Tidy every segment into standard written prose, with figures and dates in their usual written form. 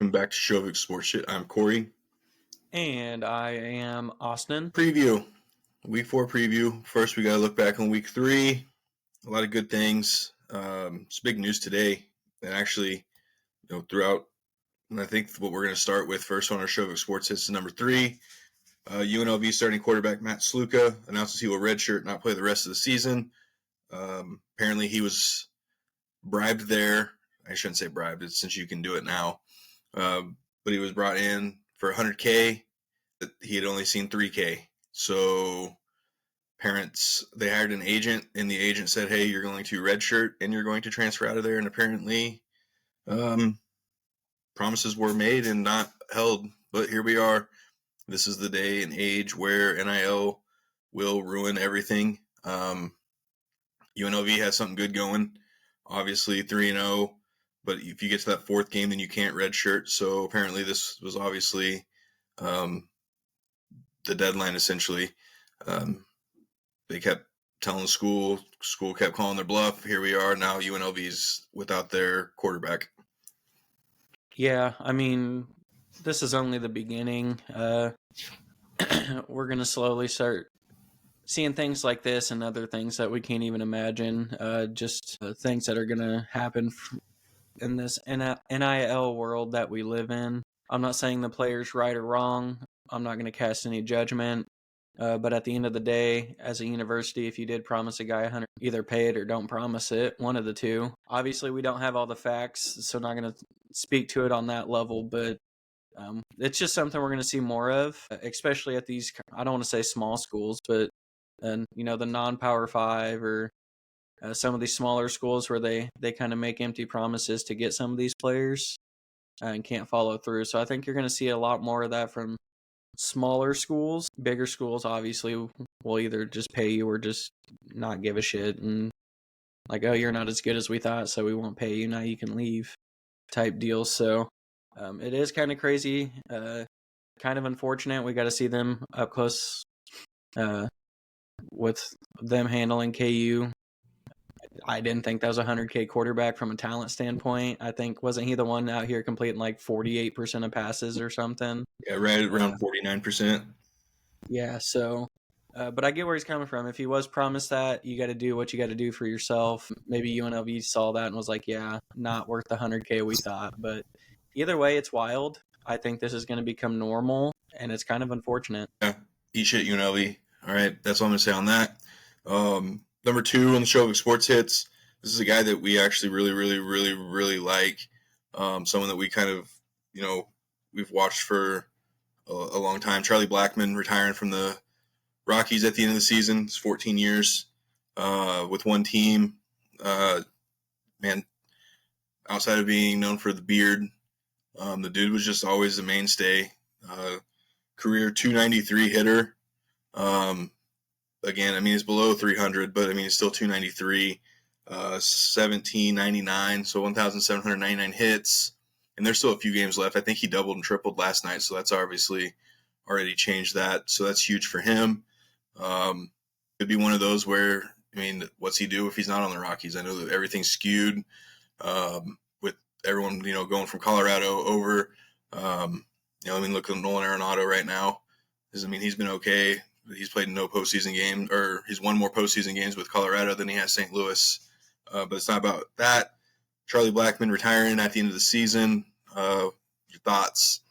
Welcome back to Shovick Sports Shit. I'm Cory. And I am Austin. Preview. Week 4 preview. First, we got to look back on Week 3. A lot of good things. It's big news today. And actually, throughout, and I think what we're going to start with first on our Shovick Sports Hits is number 3. UNLV starting quarterback Matt Sluka announces he will redshirt, not play the rest of the season. Apparently, he was bribed there. I shouldn't say bribed, since you can do it now. But he was brought in for $100K. He had only seen $3K. So parents, they hired an agent, and the agent said, hey, you're going to redshirt and you're going to transfer out of there. And apparently promises were made and not held. But here we are. This is the day and age where NIL will ruin everything. UNLV has something good going. Obviously 3-0. But if you get to that 4th game, then you can't redshirt. So apparently this was obviously the deadline, essentially. They kept telling school kept calling their bluff. Here we are now. UNLV's without their quarterback. Yeah, I mean, this is only the beginning. We're going to slowly start seeing things like this and other things that we can't even imagine. Things that are going to happen in this NIL world that we live in. I'm not saying the player's right or wrong. I'm not going to cast any judgment. But at the end of the day, as a university, if you did promise a guy 100, either pay it or don't promise it, one of the two. Obviously, we don't have all the facts, so not going to speak to it on that level. But it's just something we're going to see more of, especially at these, I don't want to say small schools, but the non-Power 5 or some of these smaller schools where they kind of make empty promises to get some of these players and can't follow through. So I think you're going to see a lot more of that from smaller schools. Bigger schools obviously will either just pay you or just not give a shit and like, oh, you're not as good as we thought, so we won't pay you, now you can leave type deals. So it is kind of crazy, kind of unfortunate. We got to see them up close with them handling KU. I didn't think that was a $100K quarterback from a talent standpoint. I think, wasn't he the one out here completing like 48% of passes or something? Yeah, right around 49%. Yeah, so, but I get where he's coming from. If he was promised that, you got to do what you got to do for yourself. Maybe UNLV saw that and was like, yeah, not worth the $100K we thought. But either way, it's wild. I think this is going to become normal, and it's kind of unfortunate. Yeah, eat shit, UNLV. All right, that's all I'm going to say on that. Number 2 on the Shovick Sports Hits. This is a guy that we actually really, really, really, really like. Someone that we kind of, we've watched for a long time. Charlie Blackman retiring from the Rockies at the end of the season. It's 14 years with one team. Man, outside of being known for the beard, the dude was just always the mainstay. Career 293 hitter. Again, I mean, he's below 300, but I mean, he's still 293, 1799, so 1,799 hits. And there's still a few games left. I think he doubled and tripled last night, so that's obviously already changed that. So that's huge for him. Could be one of those where, I mean, what's he do if he's not on the Rockies? I know that everything's skewed with everyone, going from Colorado over. Look at Nolan Arenado right now. He's been okay. He's played no postseason game, or he's won more postseason games with Colorado than he has St. Louis. But it's not about that. Charlie Blackman retiring at the end of the season. Your thoughts?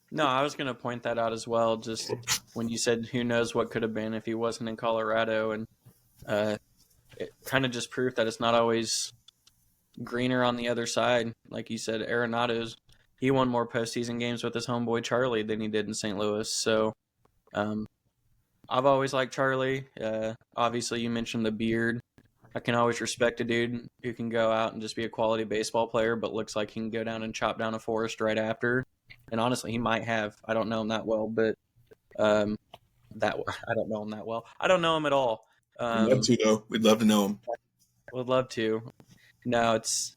No, I was going to point that out as well. Just when you said who knows what could have been if he wasn't in Colorado, and it kind of just proved that it's not always greener on the other side. Like you said, Arenado's, he won more postseason games with his homeboy Charlie than he did in St. Louis. So I've always liked Charlie. Obviously, you mentioned the beard. I can always respect a dude who can go out and just be a quality baseball player, but looks like he can go down and chop down a forest right after. And honestly, he might have. I don't know him that well, but I don't know him that well. I don't know him at all. We'd love to, though. We'd love to know him. Would love to. No, it's.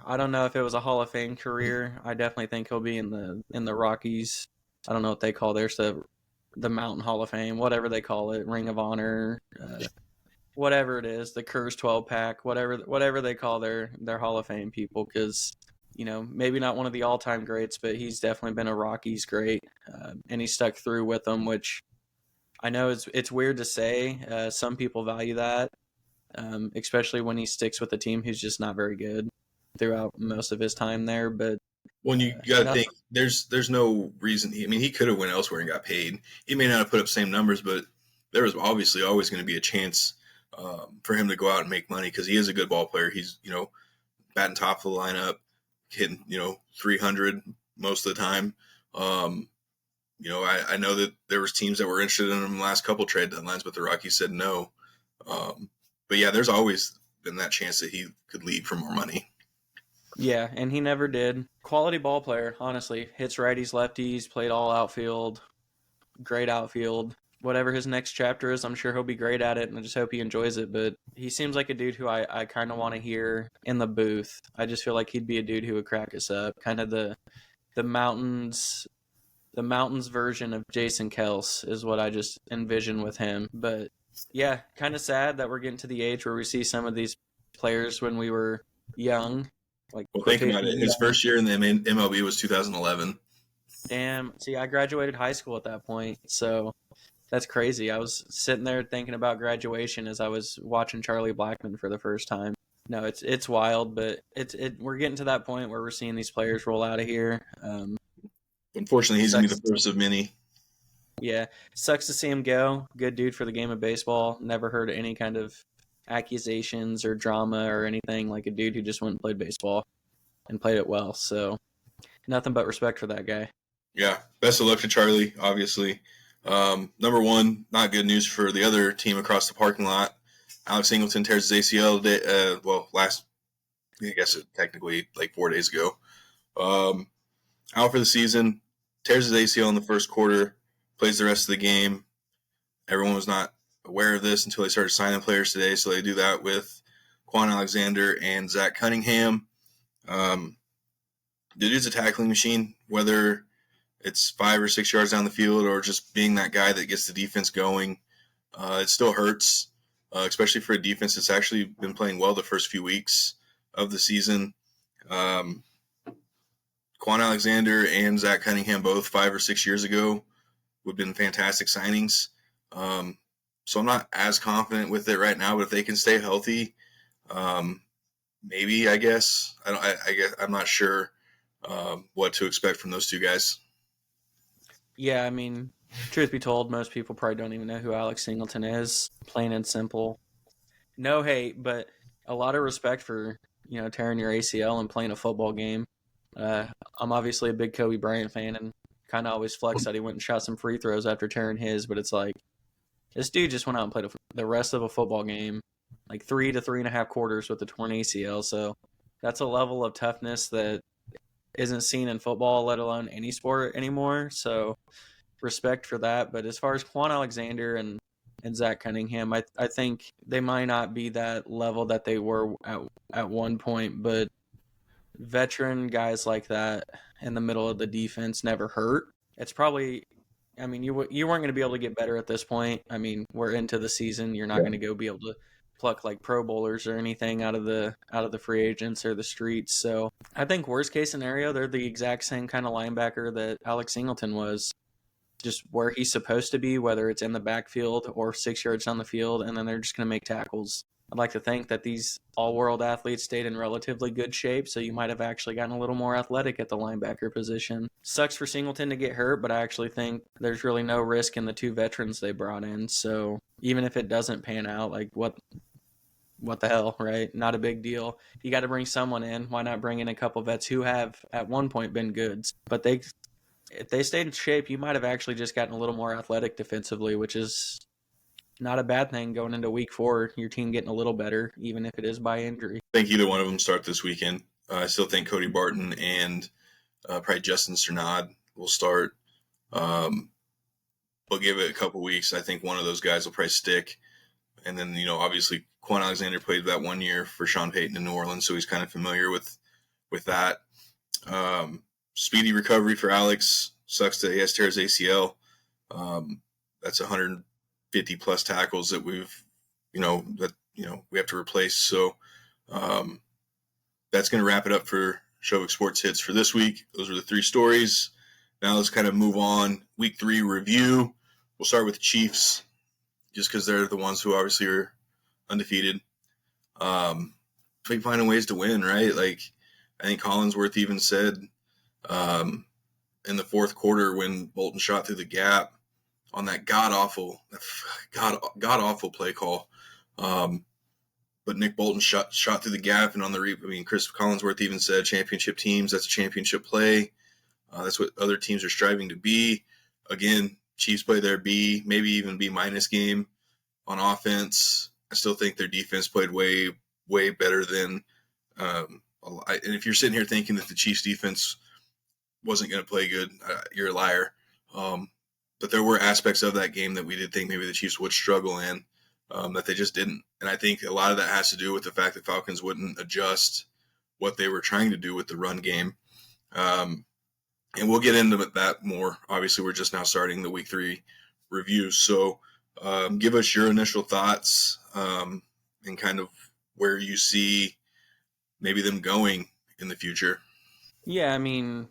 I don't know if it was a Hall of Fame career. I definitely think he'll be in the Rockies. I don't know what they call theirs, the Mountain Hall of Fame, whatever they call it, Ring of Honor, whatever it is, the Coors 12 pack, whatever they call their Hall of Fame people, because maybe not one of the all-time greats, but he's definitely been a Rockies great, and he stuck through with them, which I know it's weird to say. Some people value that, especially when he sticks with a team who's just not very good throughout most of his time there. But When you got to nothing. think, there's no reason. He could have went elsewhere and got paid. He may not have put up the same numbers, but there was obviously always going to be a chance for him to go out and make money because he is a good ball player. He's batting top of the lineup, hitting 300 most of the time. I know that there was teams that were interested in him the last couple trade deadlines, but the Rockies said no. But yeah, there's always been that chance that he could leave for more money. Yeah, and he never did. Quality ball player, honestly. Hits righties, lefties, played all outfield, great outfield. Whatever his next chapter is, I'm sure he'll be great at it, and I just hope he enjoys it. But he seems like a dude who I kind of want to hear in the booth. I just feel like he'd be a dude who would crack us up. Kind of the mountains version of Jason Kels is what I just envision with him. But yeah, kind of sad that we're getting to the age where we see some of these players when we were young. Like, Well, think about it. His first year in the MLB was 2011. Damn. See, I graduated high school at that point, so that's crazy. I was sitting there thinking about graduation as I was watching Charlie Blackman for the first time. No, it's wild, but we're getting to that point where we're seeing these players roll out of here. Unfortunately, he's going to be the first of many. Yeah, sucks to see him go. Good dude for the game of baseball. Never heard any kind of accusations or drama or anything. Like a dude who just went and played baseball and played it well. So nothing but respect for that guy. Yeah, best of luck to Charlie, obviously. Number one, not good news for the other team across the parking lot. Alex Singleton tears his ACL today, I guess technically like 4 days ago. Out for the season, tears his ACL in the first quarter, plays the rest of the game. Everyone was not aware of this until they started signing players today, so they do that with Quan Alexander and Zach Cunningham. The dude's a tackling machine, whether it's 5 or 6 yards down the field or just being that guy that gets the defense going. It still hurts, especially for a defense that's actually been playing well the first few weeks of the season. Quan Alexander and Zach Cunningham both 5 or 6 years ago would have been fantastic signings. So I'm not as confident with it right now, but if they can stay healthy, maybe, I guess. I'm not sure what to expect from those two guys. Yeah, I mean, truth be told, most people probably don't even know who Alex Singleton is, plain and simple. No hate, but a lot of respect for, tearing your ACL and playing a football game. I'm obviously a big Kobe Bryant fan and kind of always flex that he went and shot some free throws after tearing his, but it's like, this dude just went out and played the rest of a football game, like 3 to 3.5 quarters with a torn ACL. So that's a level of toughness that isn't seen in football, let alone any sport anymore. So respect for that. But as far as Quan Alexander and Zach Cunningham, I think they might not be that level that they were at one point, but veteran guys like that in the middle of the defense never hurt. It's probably, I mean, you weren't going to be able to get better at this point. I mean, we're into the season. You're not going to go be able to pluck like Pro Bowlers or anything out of the free agents or the streets. So I think worst case scenario, they're the exact same kind of linebacker that Alex Singleton was, just where he's supposed to be, whether it's in the backfield or 6 yards down the field, and then they're just going to make tackles. I'd like to think that these all-world athletes stayed in relatively good shape, so you might have actually gotten a little more athletic at the linebacker position. Sucks for Singleton to get hurt, but I actually think there's really no risk in the two veterans they brought in. So even if it doesn't pan out, like what the hell, right? Not a big deal. You got to bring someone in. Why not bring in a couple vets who have at one point been goods? But if they stayed in shape, you might have actually just gotten a little more athletic defensively, which is not a bad thing going into week 4. Your team getting a little better, even if it is by injury. I think either one of them start this weekend. I still think Cody Barton and probably Justin Cernad will start. We'll give it a couple weeks. I think one of those guys will probably stick. And then, obviously Quan Alexander played that 1 year for Sean Payton in New Orleans, so he's kind of familiar with that. Speedy recovery for Alex. Sucks that he has to tear his ACL. That's 150 plus tackles that we have to replace. So that's going to wrap it up for Shovick Sports Hits for this week. Those are the 3 stories. Now let's kind of move on. Week 3 review. We'll start with the Chiefs, just because they're the ones who obviously are undefeated. Finding ways to win, right? Like, I think Collinsworth even said in the fourth quarter when Bolton shot through the gap on that god-awful play call. But Nick Bolton shot through the gap, and on the Chris Collinsworth even said championship teams, that's a championship play. That's what other teams are striving to be. Again, Chiefs play their B, maybe even B- game on offense. I still think their defense played way, way better than and if you're sitting here thinking that the Chiefs defense wasn't going to play good, you're a liar. But there were aspects of that game that we did think maybe the Chiefs would struggle in, that they just didn't. And I think a lot of that has to do with the fact that Falcons wouldn't adjust what they were trying to do with the run game. And we'll get into that more. Obviously, we're just now starting the Week 3 review. So give us your initial thoughts and kind of where you see maybe them going in the future. Yeah, I mean,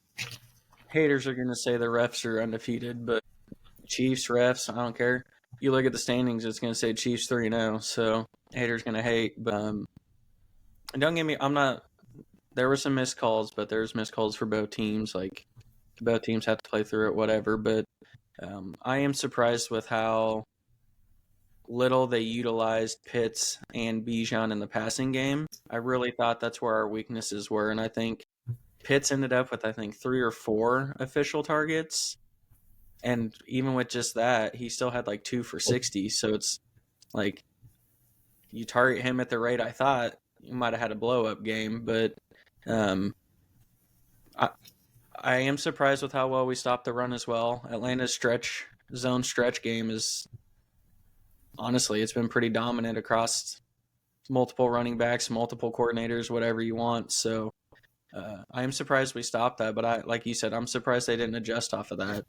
haters are going to say the refs are undefeated, but Chiefs, refs, I don't care. You look at the standings, it's going to say Chiefs 3-0, so haters going to hate. But don't get me, there were some missed calls, but there's missed calls for both teams. Like, both teams have to play through it, whatever. But I am surprised with how little they utilized Pitts and Bijan in the passing game. I really thought that's where our weaknesses were, and I think Pitts ended up with 3 or 4 official targets, and even with just that, he still had 2 for 60. So it's like, you target him at the rate I thought, you might have had a blow-up game. But I am surprised with how well we stopped the run as well. Atlanta's zone stretch game is, honestly, it's been pretty dominant across multiple running backs, multiple coordinators, whatever you want. So I am surprised we stopped that. But like you said, I'm surprised they didn't adjust off of that.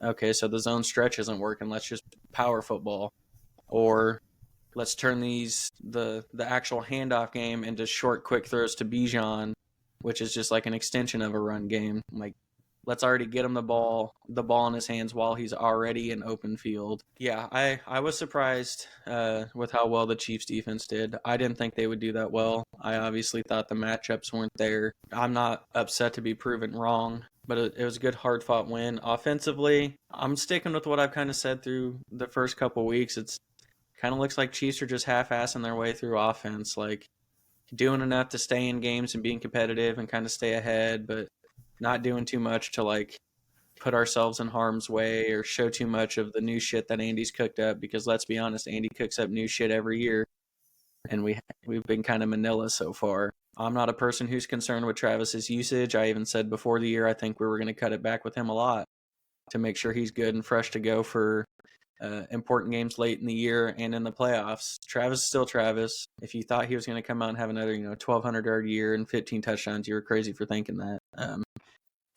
Okay, so the zone stretch isn't working. Let's just power football. Or let's turn the actual handoff game into short, quick throws to Bijan, which is just like an extension of a run game. Like, let's already get him the ball in his hands while he's already in open field. Yeah, I was surprised with how well the Chiefs defense did. I didn't think they would do that well. I obviously thought the matchups weren't there. I'm not upset to be proven wrong, but it was a good, hard-fought win. Offensively, I'm sticking with what I've kind of said through the first couple weeks. It's kind of looks like Chiefs are just half-assing their way through offense, like doing enough to stay in games and being competitive and kind of stay ahead, but not doing too much to put ourselves in harm's way or show too much of the new shit that Andy's cooked up. Because let's be honest, Andy cooks up new shit every year, and we've been kind of Manila so far. I'm not a person who's concerned with Travis's usage. I even said before the year I think we were going to cut it back with him a lot to make sure he's good and fresh to go for important games late in the year and in the playoffs. Travis is still Travis. If you thought he was going to come out and have another 1,200-yard year and 15 touchdowns, you were crazy for thinking that.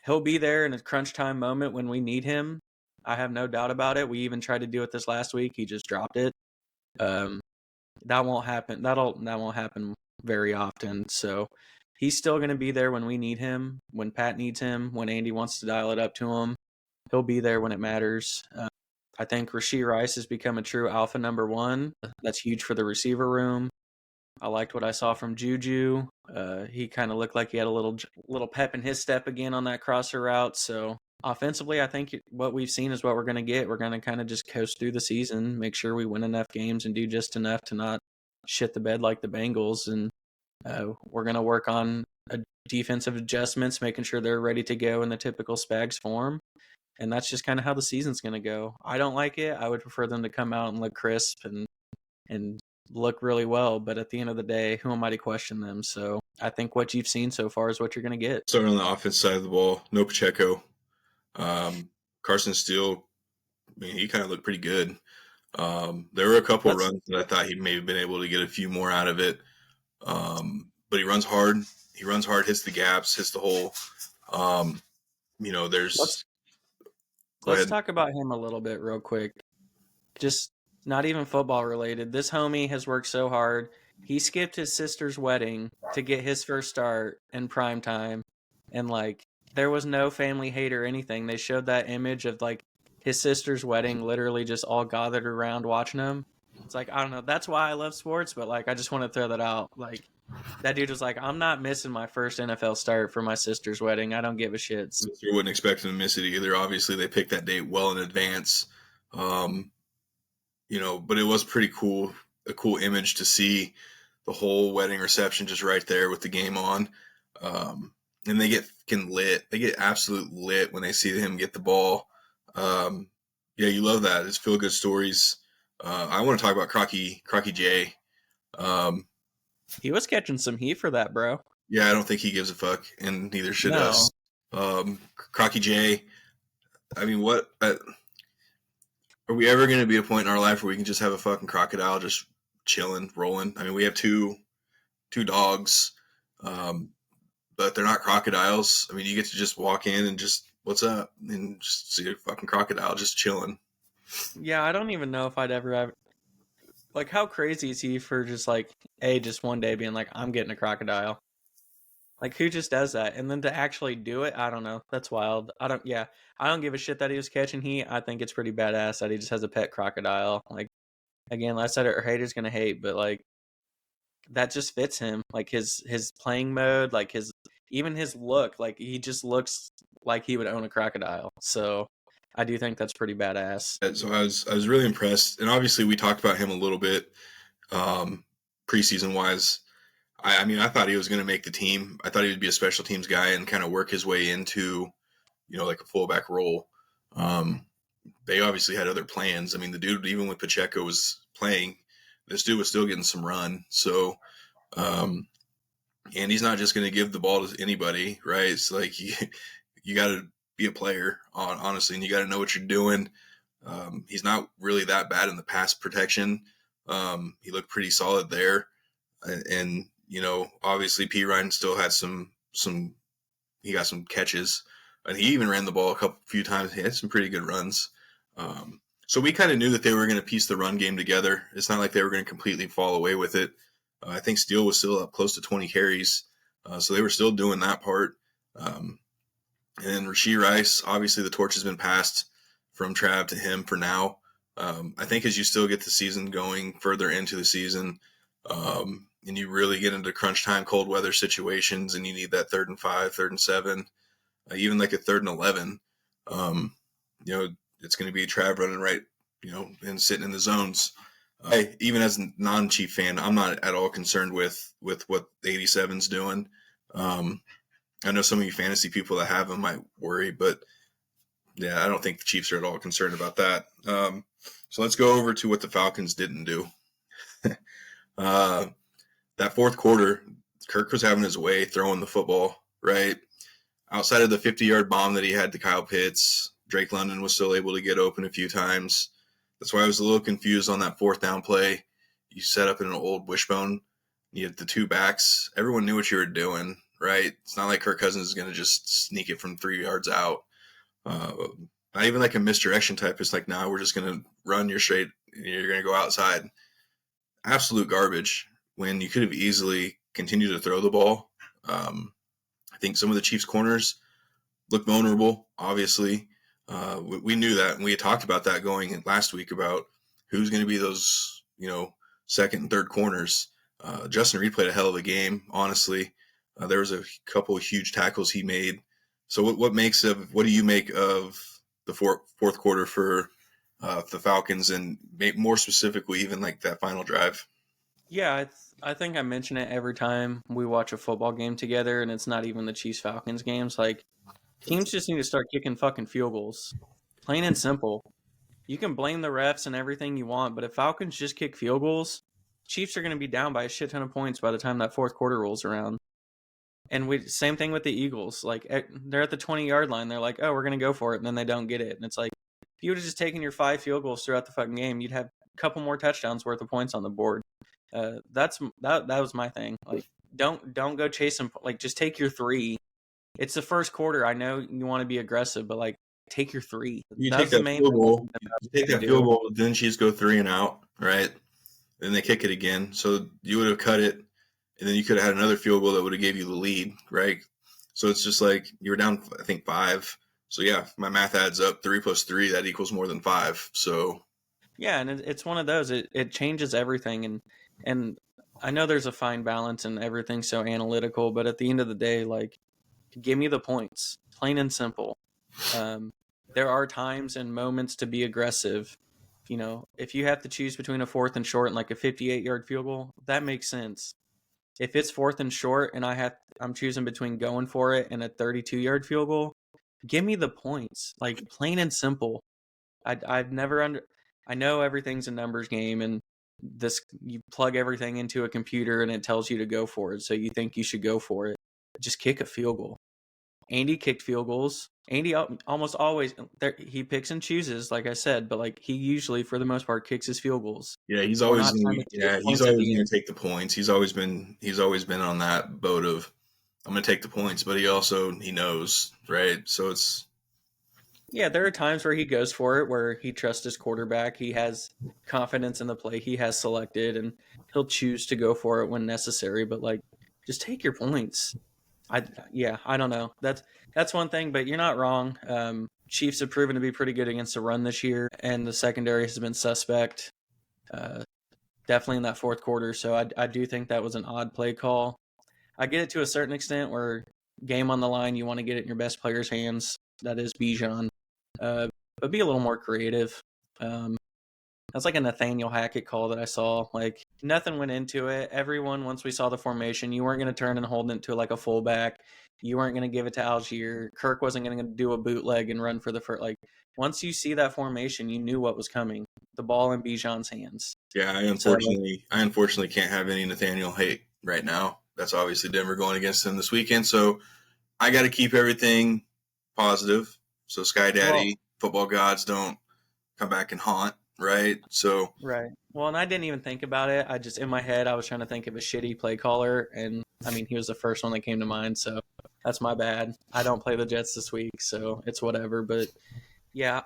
He'll be there in a crunch time moment when we need him. I have no doubt about it. We even tried to do it this last week. He just dropped it. That won't happen. That won't happen very often. So he's still going to be there when we need him, when Pat needs him, when Andy wants to dial it up to him. He'll be there when it matters. I think Rashee Rice has become a true alpha number 1. That's huge for the receiver room. I liked what I saw from Juju. He kind of looked like he had a little pep in his step again on that crosser route. So offensively, I think what we've seen is what we're going to get. We're going to kind of just coast through the season, make sure we win enough games and do just enough to not shit the bed like the Bengals. And we're going to work on defensive adjustments, making sure they're ready to go in the typical Spags form. And that's just kind of how the season's going to go. I don't like it. I would prefer them to come out and look crisp and look really well. But at the end of the day, who am I to question them? So I think what you've seen so far is what you're going to get. Starting on the offense side of the ball, no Pacheco. Carson Steele, he kind of looked pretty good. There were a couple of runs that I thought he may have been able to get a few more out of it. But he runs hard. Hits the gaps, hits the hole. Let's talk about him a little bit real quick. Just not even football related. This homie has worked so hard. He skipped his sister's wedding to get his first start in prime time. and like there was no family hate or anything. They showed that image of like his sister's wedding, literally just all gathered around watching him. It's like, I don't know, that's why I love sports, but like I just want to throw that out. Like that dude was like, I'm not missing my first NFL start for my sister's wedding. I don't give a shit. You wouldn't expect him to miss it either. Obviously, they picked that date well in advance. But it was pretty cool, a cool image to see the whole wedding reception just right there with the game on. And they get fucking lit. They get absolute lit when they see him get the ball. Yeah, you love that. It's feel good stories. I want to talk about Crocky J. He was catching some heat for that, bro. Yeah, I don't think he gives a fuck, and neither should us. Crocky J. I mean, what are we ever going to be a point in our life where we can just have a fucking crocodile just chilling, rolling? I mean, we have two dogs, but they're not crocodiles. I mean, you get to just walk in and just, what's up? And just see a fucking crocodile just chilling. Yeah, I don't even know if I'd ever have. Like, how crazy is he for just like, just one day being like, I'm getting a crocodile? Like, who just does that? And then to actually do it, I don't know. That's wild. I don't give a shit that he was catching heat. I think it's pretty badass that he just has a pet crocodile. Like, again, like I said, haters gonna hate, but like, that just fits him. Like his playing mode, like even his look, like he just looks like he would own a crocodile. So I do think that's pretty badass. So I was really impressed, and obviously we talked about him a little bit preseason wise. I mean, I thought he was going to make the team. I thought he would be a special teams guy and kind of work his way into, like a fullback role. They obviously had other plans. I mean, the dude, even when Pacheco was playing, this dude was still getting some run. So, and he's not just going to give the ball to anybody, right? It's like you got to be a player, honestly, and you got to know what you're doing. He's not really that bad in the pass protection. He looked pretty solid there, and obviously P. Ryan still had he got some catches, and he even ran the ball a few times. He had some pretty good runs. So we kind of knew that they were going to piece the run game together. It's not like they were going to completely fall away with it. I think Steele was still up close to 20 carries, so they were still doing that part. And then Rashee Rice, obviously the torch has been passed from Trav to him for now. I think as you still get the season going further into the season, and you really get into crunch time, cold weather situations, and you need that 3rd and 5, 3rd and 7, even like a 3rd and 11, it's going to be Trav running right, and sitting in the zones. Even as a non-Chief fan, I'm not at all concerned with what the 87's doing. I know some of you fantasy people that have him might worry, but yeah, I don't think the Chiefs are at all concerned about that. So let's go over to what the Falcons didn't do. That fourth quarter, Kirk was having his way throwing the football, right? Outside of the 50-yard bomb that he had to Kyle Pitts, Drake London was still able to get open a few times. That's why I was a little confused on that 4th down play. You set up in an old wishbone. You had the 2 backs. Everyone knew what you were doing, right? It's not like Kirk Cousins is going to just sneak it from 3 yards out. Not even like a misdirection type. It's like, we're just going to run your straight. You're going to go outside. Absolute garbage when you could have easily continued to throw the ball. I think some of the Chiefs corners look vulnerable, obviously. We knew that, and we had talked about that going last week about who's going to be those, 2nd and 3rd corners. Justin Reed played a hell of a game, honestly. There was a couple of huge tackles he made. So what do you make of the fourth quarter for the Falcons, and more specifically even like that final drive? Yeah, I think I mention it every time we watch a football game together, and it's not even the Chiefs-Falcons games. Like, teams just need to start kicking fucking field goals. Plain and simple. You can blame the refs and everything you want, but if Falcons just kick field goals, Chiefs are going to be down by a shit ton of points by the time that fourth quarter rolls around. And same thing with the Eagles. Like, they're at the 20-yard line. They're like, oh, we're going to go for it, and then they don't get it. And it's like, if you would have just taken your 5 field goals throughout the fucking game, you'd have a couple more touchdowns worth of points on the board. That was my thing. Like, don't go chasing. Like, just take your 3. It's the first quarter. I know you want to be aggressive, but like, take your 3. You take that field goal. You take that field goal. Then Chiefs go 3 and out, right? Then they kick it again. So you would have cut it, and then you could have had another field goal that would have gave you the lead, right? So it's just like you were down, I think, 5. So yeah, my math adds up. 3 plus 3, that equals more than 5. So Yeah, and it's one of those. It changes everything, and I know there's a fine balance and everything's so analytical, but at the end of the day, like, give me the points, plain and simple. There are times and moments to be aggressive. You know, if you have to choose between a 4th and short and like a 58-yard field goal, that makes sense. If it's 4th and short and I'm choosing between going for it and a 32-yard field goal, give me the points, like, plain and simple. I've never I know everything's a numbers game, and this, you plug everything into a computer and it tells you to go for it, so you think you should go for it. Just kick a field goal. Andy kicked field goals. Andy almost always, he picks and chooses, like I said, but like, he usually, for the most part, kicks his field goals. yeah, he's We're always not gonna, trying to yeah, take he's points at always the going end. to take the points. He's always been on that boat of I'm going to take the points, but he knows, right? So it's Yeah, there are times where he goes for it, where he trusts his quarterback. He has confidence in the play he has selected, and he'll choose to go for it when necessary. But like, just take your points. I don't know. That's one thing, but you're not wrong. Chiefs have proven to be pretty good against the run this year, and the secondary has been suspect, uh, definitely in that fourth quarter. So I do think that was an odd play call. I get it to a certain extent, where game on the line, you want to get it in your best player's hands. That is Bijan, uh, but be a little more creative. That's like a Nathaniel Hackett call that I saw. Like, nothing went into it. Everyone, once we saw the formation, you weren't going to turn and hold it to like a fullback. You weren't going to give it to Algier. Kirk wasn't going to do a bootleg and run for the first. Like, once you see that formation, you knew what was coming. The ball in Bijan's hands. yeah. So I unfortunately can't have any Nathaniel hate right now. That's obviously Denver going against him this weekend. So I got to keep everything positive. So Sky Daddy, football gods don't come back and haunt, right? So right. Well, and I didn't even think about it. I just, in my head, I was trying to think of a shitty play caller, and I mean, he was the first one that came to mind. So that's my bad. I don't play the Jets this week, so it's whatever. But yeah,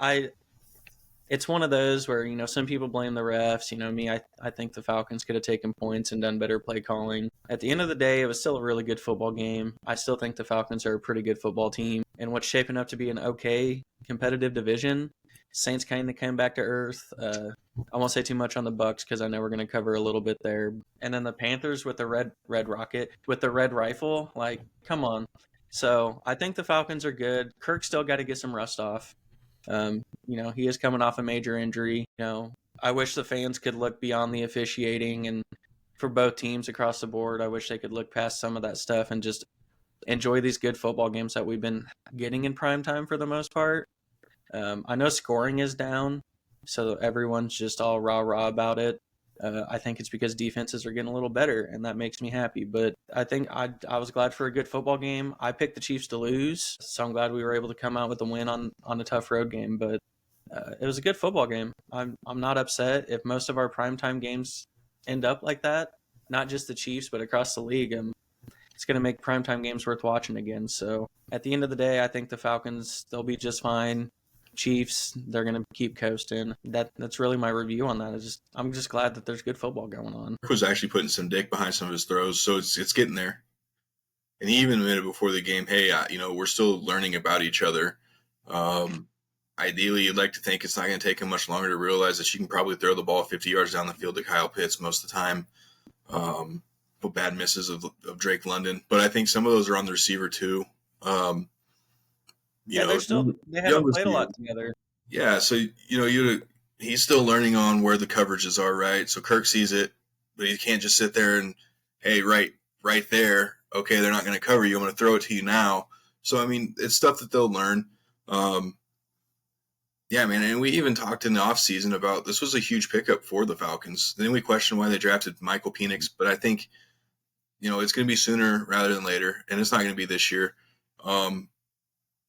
it's one of those where, some people blame the refs. Me, I think the Falcons could have taken points and done better play calling. At the end of the day, it was still a really good football game. I still think the Falcons are a pretty good football team, and what's shaping up to be an okay competitive division. Saints kind of came back to earth. I won't say too much on the Bucks because I know we're going to cover a little bit there. And then the Panthers with the red rocket, with the red rifle. Like, come on. So I think the Falcons are good. Kirk still got to get some rust off. He is coming off a major injury. I wish the fans could look beyond the officiating, and for both teams across the board, I wish they could look past some of that stuff and just enjoy these good football games that we've been getting in prime time for the most part. I know scoring is down, so everyone's just all rah-rah about it. I think it's because defenses are getting a little better, and that makes me happy. But I think I was glad for a good football game. I picked the Chiefs to lose, so I'm glad we were able to come out with a win on a tough road game. But it was a good football game. I'm not upset if most of our primetime games end up like that. Not just the Chiefs, but across the league. It's going to make primetime games worth watching again. So at the end of the day, I think the Falcons, they'll be just fine. Chiefs, they're going to keep coasting. That's really my review on that. I'm just glad that there's good football going on. Kirk was actually putting some dick behind some of his throws, so it's getting there. And he even admitted before the game, hey, we're still learning about each other. Ideally, you'd like to think it's not going to take him much longer to realize that you can probably throw the ball 50 yards down the field to Kyle Pitts most of the time. But bad misses of Drake London. But I think some of those are on the receiver too. They haven't played a lot together. Yeah, so he's still learning on where the coverages are, right? So Kirk sees it, but he can't just sit there and, hey, right there. Okay, they're not going to cover you. I'm going to throw it to you now. So I mean, it's stuff that they'll learn. Yeah, man, and we even talked in the offseason about this was a huge pickup for the Falcons. Then we questioned why they drafted Michael Penix, but I think it's going to be sooner rather than later, and it's not going to be this year.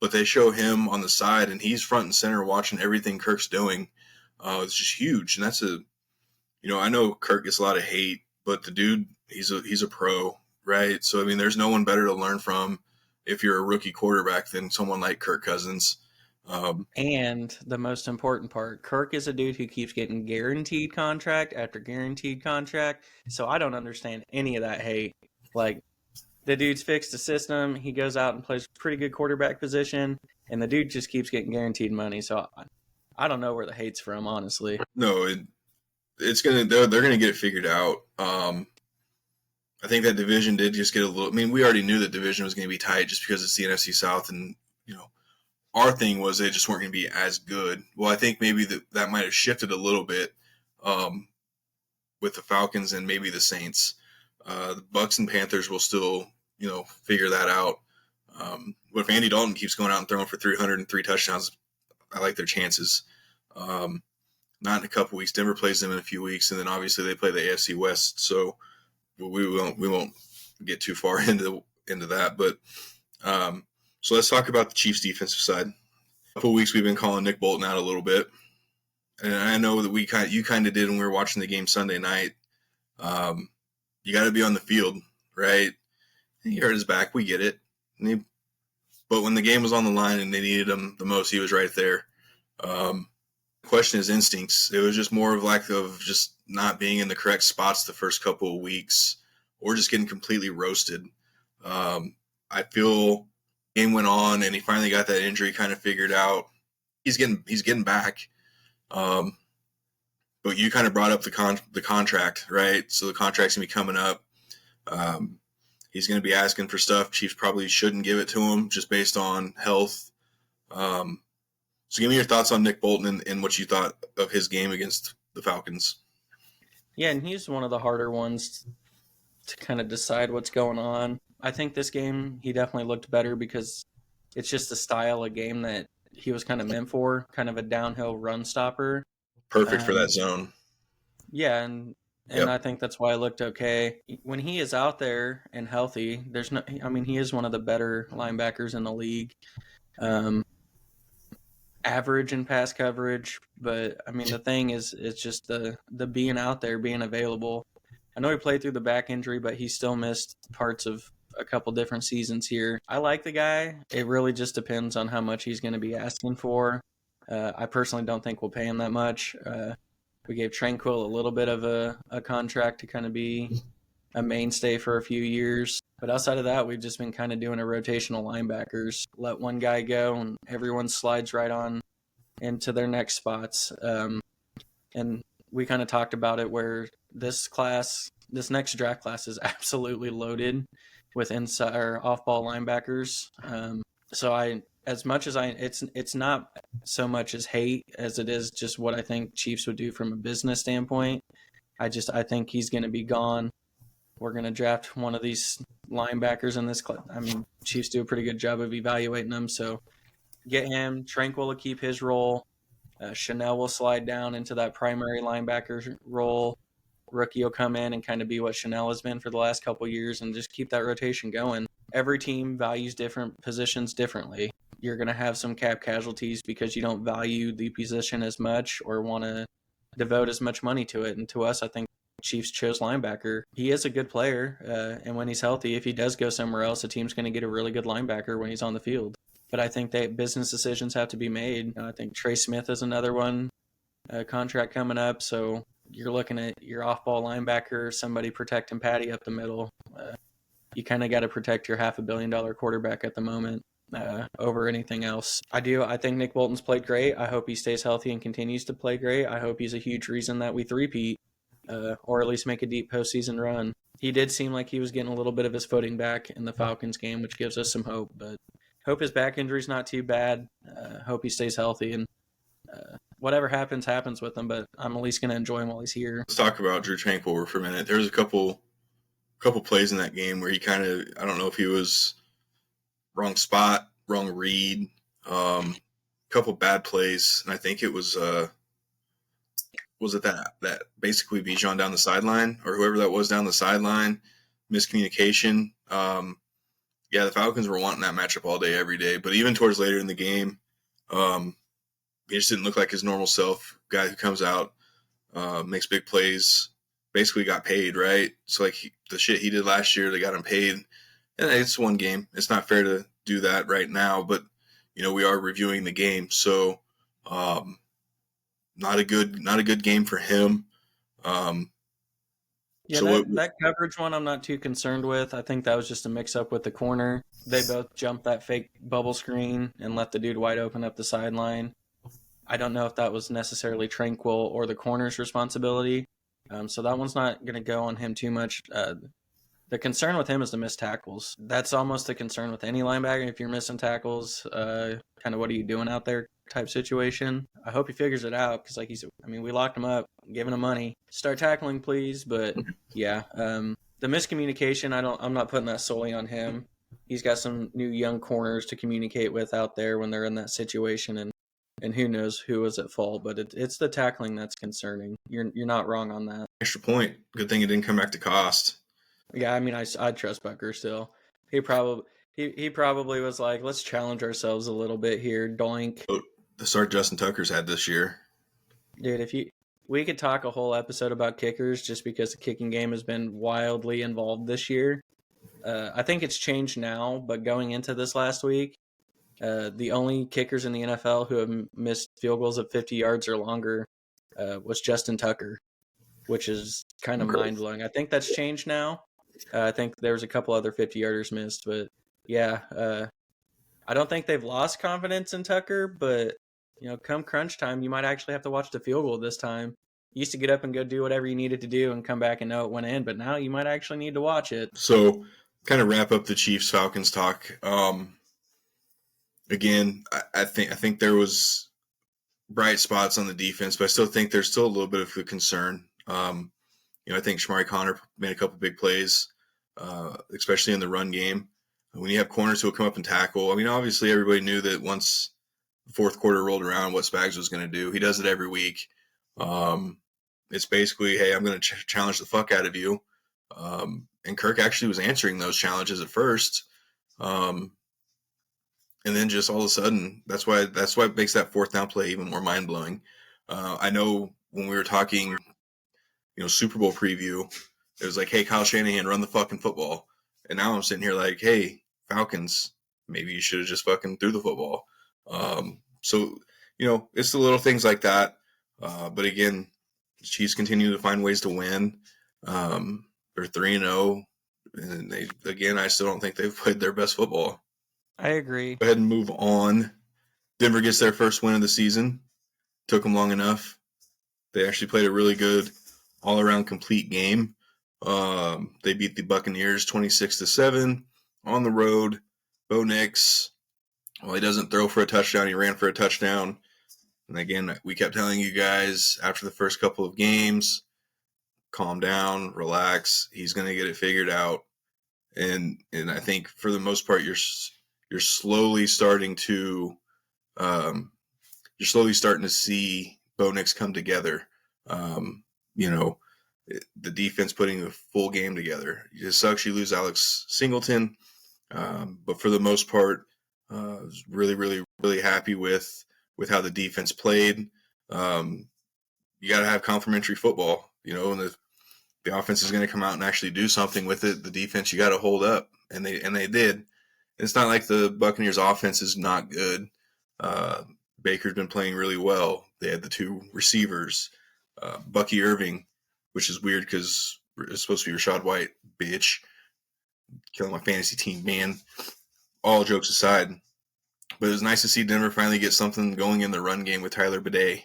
But they show him on the side, and he's front and center watching everything Kirk's doing. It's just huge, and that's I know Kirk gets a lot of hate, but the dude, he's a pro, right? So I mean, there's no one better to learn from if you're a rookie quarterback than someone like Kirk Cousins. And the most important part, Kirk is a dude who keeps getting guaranteed contract after guaranteed contract. So I don't understand any of that hate. Like, the dude's fixed the system. He goes out and plays pretty good quarterback position, and the dude just keeps getting guaranteed money. So I don't know where the hate's from, honestly. No, they're gonna get it figured out. I think that division did just get a little. I mean, we already knew that division was going to be tight just because it's the NFC South, and our thing was they just weren't going to be as good. Well, I think maybe that might have shifted a little bit with the Falcons and maybe the Saints. The Bucks and Panthers will still, figure that out. But if Andy Dalton keeps going out and throwing for 303 touchdowns, I like their chances. Not in a couple weeks. Denver plays them in a few weeks, and then obviously they play the AFC West. So we won't get too far into that. But so let's talk about the Chiefs' defensive side. A couple weeks we've been calling Nick Bolton out a little bit, and I know that you kind of did when we were watching the game Sunday night. You got to be on the field, right? He hurt his back. We get it. But when the game was on the line and they needed him the most, he was right there. Question his instincts. It was just more of lack of just not being in the correct spots the first couple of weeks, or just getting completely roasted. I feel game went on and he finally got that injury kind of figured out. He's getting back. But you kind of brought up the contract, right? So the contract's gonna be coming up. He's going to be asking for stuff. Chiefs probably shouldn't give it to him just based on health. So give me your thoughts on Nick Bolton and what you thought of his game against the Falcons. Yeah, and he's one of the harder ones to kind of decide what's going on. I think this game he definitely looked better because it's just the style of game that he was kind of meant for, kind of a downhill run stopper. Perfect for that zone. Yeah, and yep. I think that's why it looked okay. When he is out there and healthy, he is one of the better linebackers in the league. Average in pass coverage, but the thing is, it's just the being out there, being available. I know he played through the back injury, but he still missed parts of a couple different seasons here. I like the guy. It really just depends on how much he's going to be asking for. I personally don't think we'll pay him that much. We gave Tranquil a little bit of a contract to kind of be a mainstay for a few years. But outside of that, we've just been kind of doing a rotational linebackers. Let one guy go and everyone slides right on into their next spots. And we kind of talked about it where this next draft class is absolutely loaded with inside or off-ball linebackers. It's not so much as hate as it is just what I think Chiefs would do from a business standpoint. I think he's going to be gone. We're going to draft one of these linebackers in this class. Chiefs do a pretty good job of evaluating them. So get him. Tranquil will keep his role. Chanel will slide down into that primary linebacker role. Rookie will come in and kind of be what Chanel has been for the last couple of years and just keep that rotation going. Every team values different positions differently. You're going to have some cap casualties because you don't value the position as much or want to devote as much money to it. And to us, I think Chiefs chose linebacker. He is a good player, and when he's healthy, if he does go somewhere else, the team's going to get a really good linebacker when he's on the field. But I think that business decisions have to be made. I think Trey Smith is another one, contract coming up. So you're looking at your off-ball linebacker, somebody protecting Patty up the middle. You kind of got to protect your $500 million quarterback at the moment over anything else. I think Nick Bolton's played great. I hope he stays healthy and continues to play great. I hope he's a huge reason that we three-peat or at least make a deep postseason run. He did seem like he was getting a little bit of his footing back in the Falcons game, which gives us some hope. But hope his back injury's not too bad. Hope he stays healthy and whatever happens with him. But I'm at least going to enjoy him while he's here. Let's talk about Drew Tranquil for a minute. There's a couple plays in that game where he kind of, I don't know if he was wrong spot, wrong read, couple bad plays, and I think it was it that basically Bijan down the sideline or whoever that was down the sideline, miscommunication. The Falcons were wanting that matchup all day, every day, but even towards later in the game, he just didn't look like his normal self. Guy who comes out, makes big plays, basically got paid, right? So the shit he did last year, they got him paid. And it's one game. It's not fair to do that right now, but we are reviewing the game, so not a good game for him. Yeah, So what? that coverage one I'm not too concerned with. I think that was just a mix up with the corner. They both jumped that fake bubble screen and left the dude wide open up the sideline. I don't know if that was necessarily Tranquil or the corner's responsibility. So that one's not going to go on him too much. The concern with him is the missed tackles. That's almost the concern with any linebacker. If you're missing tackles, kind of what are you doing out there type situation. I hope he figures it out because, like we locked him up, giving him money. Start tackling, please. But yeah, the miscommunication, I'm not putting that solely on him. He's got some new young corners to communicate with out there when they're in that situation, and who knows who was at fault. But it's the tackling that's concerning. You're not wrong on that. Extra point. Good thing it didn't come back to cost. Yeah, I trust Bucker still. He probably was like, let's challenge ourselves a little bit here, doink. The start Justin Tucker's had this year. Dude, we could talk a whole episode about kickers just because the kicking game has been wildly involved this year. I think it's changed now, but going into this last week, the only kickers in the NFL who have missed field goals of 50 yards or longer was Justin Tucker, which is kind of mind-blowing. I think that's changed now. I think there was a couple other 50-yarders missed, but yeah, I don't think they've lost confidence in Tucker, but come crunch time, you might actually have to watch the field goal this time. You used to get up and go do whatever you needed to do and come back and know it went in, but now you might actually need to watch it. So, kind of wrap up the Chiefs-Falcons talk. Again, I think there was bright spots on the defense, but I still think there's still a little bit of a concern. I think Shamari Connor made a couple big plays, especially in the run game. When you have corners who will come up and tackle, obviously everybody knew that once the fourth quarter rolled around, what Spags was going to do. He does it every week. It's basically, hey, I'm going to challenge the fuck out of you. And Kirk actually was answering those challenges at first. And then just all of a sudden, that's why it makes that fourth down play even more mind blowing. I know when we were talking, Super Bowl preview, it was like, hey, Kyle Shanahan, run the fucking football. And now I'm sitting here like, hey, Falcons, maybe you should have just fucking threw the football. So, it's the little things like that. But again, the Chiefs continue to find ways to win. They're 3-0. And I still don't think they've played their best football. I agree. Go ahead and move on. Denver gets their first win of the season. Took them long enough. They actually played a really good all-around complete game. They beat the Buccaneers 26-7 on the road. Bo Nix, well, he doesn't throw for a touchdown. He ran for a touchdown. And again, we kept telling you guys after the first couple of games, calm down, relax. He's going to get it figured out. And I think for the most part, you're slowly starting to see Bo Nix come together. The defense putting a full game together. It just sucks you lose Alex Singleton, but for the most part, I was really, really, really happy with how the defense played. You got to have complementary football, and the offense is going to come out and actually do something with it. The defense you got to hold up, and they did. It's not like the Buccaneers' offense is not good. Baker's been playing really well. They had the two receivers, Bucky Irving, which is weird because it's supposed to be Rashad White, bitch. Killing my fantasy team, man. All jokes aside. But it was nice to see Denver finally get something going in the run game with Tyler Bidet,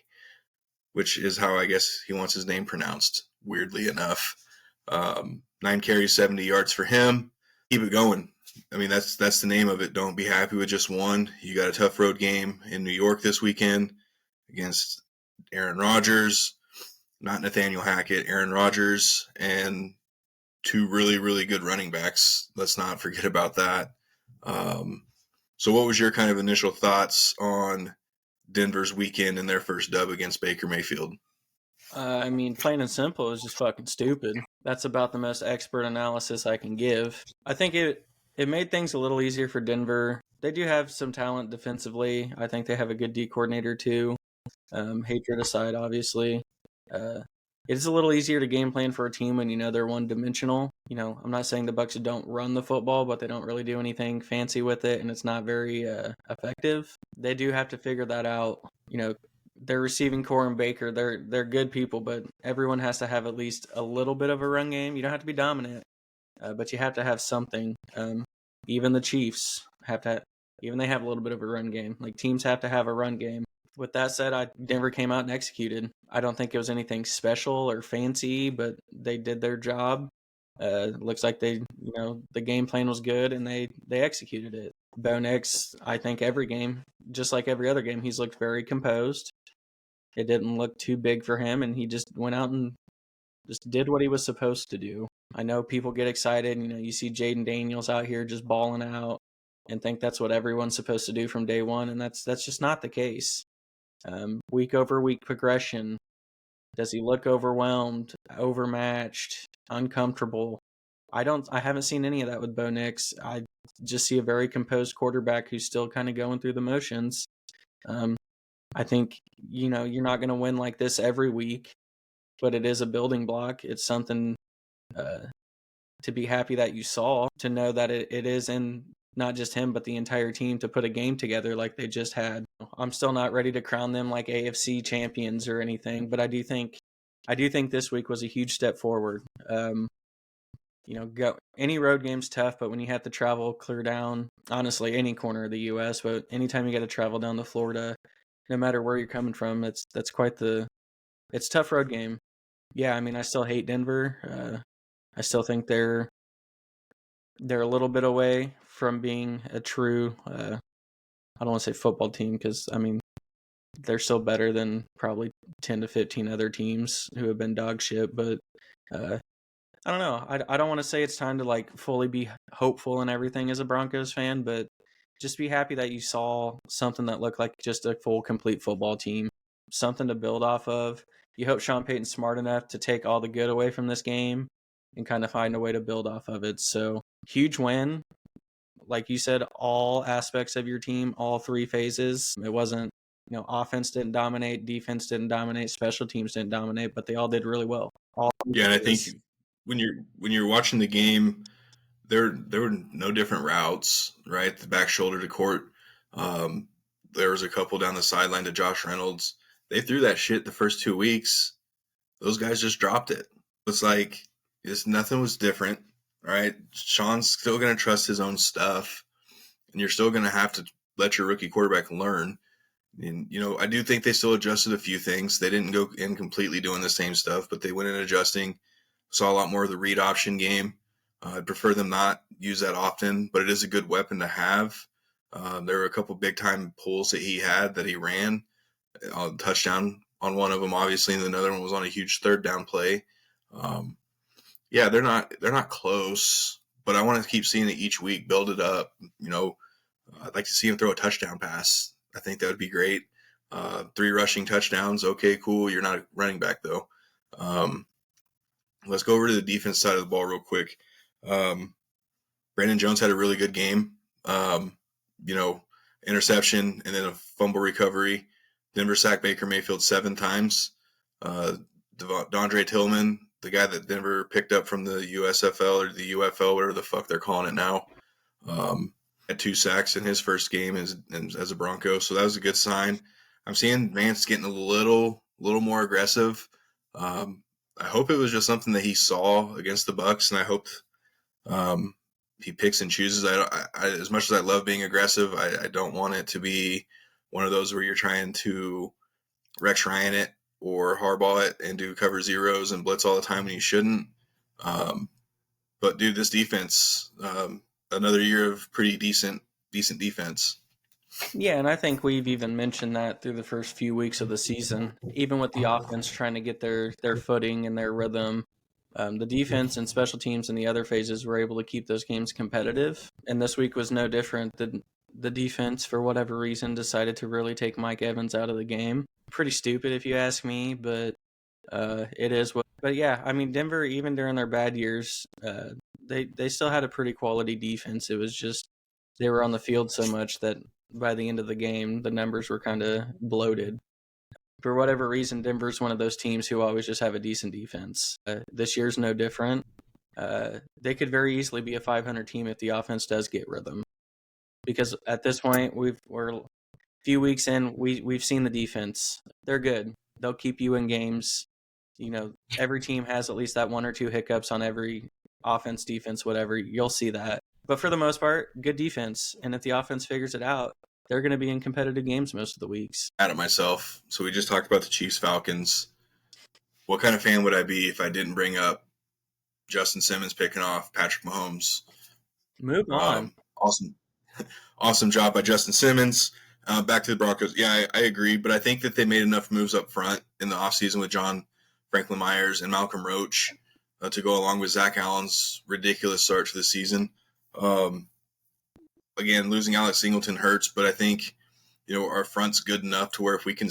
which is how I guess he wants his name pronounced, weirdly enough. 9 carries, 70 yards for him. Keep it going. That's the name of it. Don't be happy with just one. You got a tough road game in New York this weekend against Aaron Rodgers, not Nathaniel Hackett, Aaron Rodgers, and two really, really good running backs. Let's not forget about that. So what was your kind of initial thoughts on Denver's weekend and their first dub against Baker Mayfield? Plain and simple, it was just fucking stupid. That's about the most expert analysis I can give. I think it made things a little easier for Denver. They do have some talent defensively. I think they have a good D coordinator too. Hatred aside, obviously. It's a little easier to game plan for a team when they're one-dimensional. I'm not saying the Bucs don't run the football, but they don't really do anything fancy with it, and it's not very effective. They do have to figure that out. their receiving core and Baker, they're good people, but everyone has to have at least a little bit of a run game. You don't have to be dominant, but you have to have something. Even the Chiefs have to, even they have a little bit of a run game. Like teams have to have a run game. With that said, Denver came out and executed. I don't think it was anything special or fancy, but they did their job. Looks like the game plan was good and they executed it. Bo Nix, I think every game, just like every other game, he's looked very composed. It didn't look too big for him, and he just went out and just did what he was supposed to do. I know people get excited. You see Jayden Daniels out here just balling out and think that's what everyone's supposed to do from day one, and that's just not the case. Week over week progression. Does he look overwhelmed, overmatched, uncomfortable? I haven't seen any of that with Bo Nix. I just see a very composed quarterback who's still kind of going through the motions. I think, you're not going to win like this every week, but it is a building block. It's something to be happy that you saw, to know that it is in not just him, but the entire team to put a game together like they just had. I'm still not ready to crown them like AFC champions or anything, but I do think this week was a huge step forward. Any road game's tough, but when you have to travel clear down, honestly, any corner of the U.S., but anytime you got to travel down to Florida, no matter where you're coming from, it's a tough road game. Yeah, I mean, I still hate Denver. I still think they're a little bit away from being a true, I don't want to say football team, because, I mean, they're still better than probably 10 to 15 other teams who have been dog shit, but I don't know. I don't want to say it's time to like fully be hopeful and everything as a Broncos fan, but just be happy that you saw something that looked like just a full, complete football team, something to build off of. You hope Sean Payton's smart enough to take all the good away from this game and kind of find a way to build off of it. So huge win. Like you said, all aspects of your team, all three phases. It wasn't, offense didn't dominate, defense didn't dominate, special teams didn't dominate, but they all did really well. Yeah, and I think when you're watching the game, there were no different routes, right? The back shoulder to Court. There was a couple down the sideline to Josh Reynolds. They threw that shit the first 2 weeks. Those guys just dropped it. It's like nothing was different, right? Sean's still going to trust his own stuff, and you're still going to have to let your rookie quarterback learn. And, I do think they still adjusted a few things. They didn't go in completely doing the same stuff, but they went in adjusting. Saw a lot more of the read option game. I'd prefer them not use that often, but it is a good weapon to have. There were a couple big-time pulls that he had that he ran. Touchdown on one of them, obviously, and another one was on a huge third down play. Yeah, they're not close, but I want to keep seeing it each week, build it up. I'd like to see him throw a touchdown pass. I think that would be great. 3 rushing touchdowns. Okay, cool. You're not a running back, though. Let's go over to the defense side of the ball real quick. Brandon Jones had a really good game. Interception and then a fumble recovery. Denver sacked Baker Mayfield 7 times. Dondre Tillman, the guy that Denver picked up from the USFL or the UFL, whatever the fuck they're calling it now, had 2 sacks in his first game as a Bronco, so that was a good sign. I'm seeing Vance getting a little more aggressive. I hope it was just something that he saw against the Bucs, and I hope he picks and chooses. I as much as I love being aggressive, I don't want it to be one of those where you're trying to Rex Ryan it or hardball it and do cover zeros and blitz all the time when you shouldn't. But dude, this defense, another year of pretty decent defense. Yeah, and I think we've even mentioned that through the first few weeks of the season, even with the offense trying to get their footing and their rhythm. The defense and special teams in the other phases were able to keep those games competitive. And this week was no different. The defense, for whatever reason, decided to really take Mike Evans out of the game. Pretty stupid if you ask me, but it is what. But yeah, I mean, Denver, even during their bad years, they still had a pretty quality defense. It was just they were on the field so much that by the end of the game, the numbers were kind of bloated. For whatever reason, Denver's one of those teams who always just have a decent defense. This year's no different. They could very easily be a 500 team if the offense does get rhythm. Because at this point, we're a few weeks in, we've seen the defense. they're good. They'll keep you in games. Every team has at least that one or two hiccups on every offense, defense, whatever. You'll see that. But for the most part, good defense. And if the offense figures it out, they're going to be in competitive games most of the weeks. At it myself. So we just talked about the Chiefs-Falcons. What kind of fan would I be if I didn't bring up Justin Simmons picking off Patrick Mahomes? Move on. Awesome job by Justin Simmons. Back to the Broncos. Yeah, I agree, but I think that they made enough moves up front in the offseason with John Franklin Myers and Malcolm Roach to go along with Zach Allen's ridiculous start to the season. Again, losing Alex Singleton hurts, but I think our front's good enough to where if we can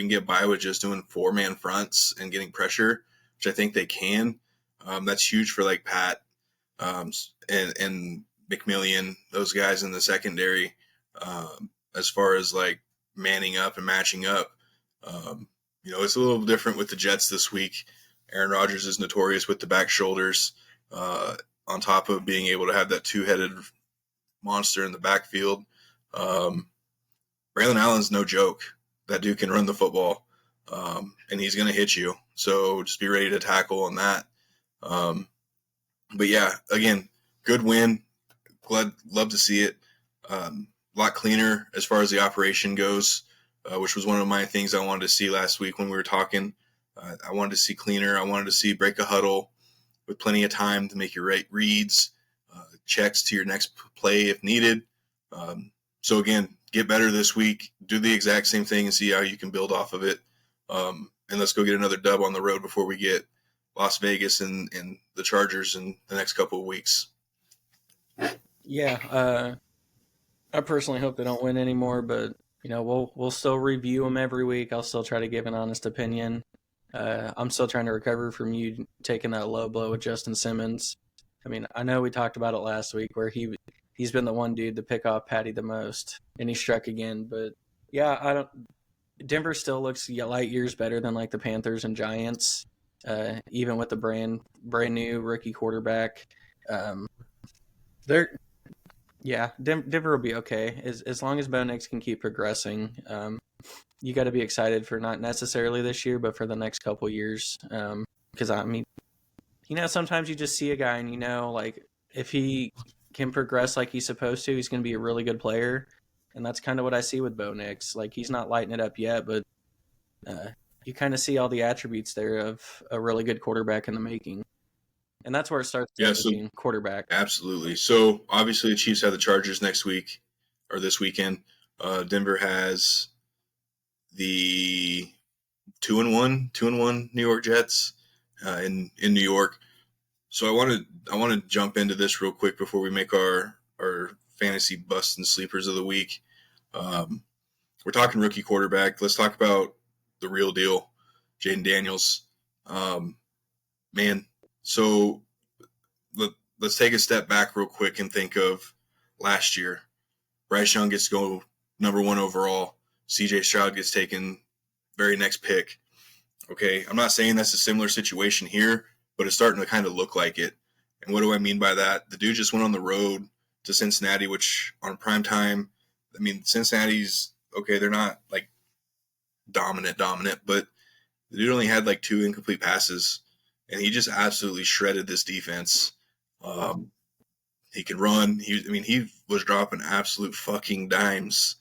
get by with just doing 4-man fronts and getting pressure, which I think they can, that's huge for like Pat and McMillian, those guys in the secondary, as far as like manning up and matching up. It's a little different with the Jets this week. Aaron Rodgers is notorious with the back shoulders, on top of being able to have that two-headed monster in the backfield. Braylon Allen's no joke. That dude can run the football, and he's going to hit you. So just be ready to tackle on that. But yeah, again, good win. Love to see it. A lot cleaner as far as the operation goes, which was one of my things I wanted to see last week when we were talking. I wanted to see cleaner. I wanted to see break a huddle with plenty of time to make your right reads, checks to your next play if needed. So again, get better this week. Do the exact same thing and see how you can build off of it. And let's go get another dub on the road before we get Las Vegas and the Chargers in the next couple of weeks. Yeah, I personally hope they don't win anymore, but we'll still review them every week. I'll still try to give an honest opinion. I'm still trying to recover from you taking that low blow with Justin Simmons. I mean, I know we talked about it last week where he's been the one dude to pick off Patty the most, and he struck again. But yeah, Denver still looks light years better than like the Panthers and Giants, even with the brand new rookie quarterback. Denver will be okay as long as Bo Nix can keep progressing. You got to be excited for not necessarily this year, but for the next couple years. Because I mean, sometimes you just see a guy and like if he can progress like he's supposed to, he's going to be a really good player. And that's kind of what I see with Bo Nix. Like he's not lighting it up yet, but you kind of see all the attributes there of a really good quarterback in the making. And that's where it starts. Quarterback. Absolutely. So obviously the Chiefs have the Chargers next week or this weekend. Denver has the 2-1 New York Jets in New York. So I want to jump into this real quick before we make our fantasy busts and sleepers of the week. We're talking rookie quarterback. Let's talk about the real deal, Jayden Daniels. So let's take a step back real quick and think of last year. Bryce Young gets to go number 1 overall. CJ Stroud gets taken very next pick. Okay, I'm not saying that's a similar situation here, but it's starting to kind of look like it. And what do I mean by that? The dude just went on the road to Cincinnati, which on prime time, I mean, Cincinnati's, okay, they're not like dominant, but the dude only had like 2 incomplete passes, and he just absolutely shredded this defense. He could run. He was dropping absolute fucking dimes,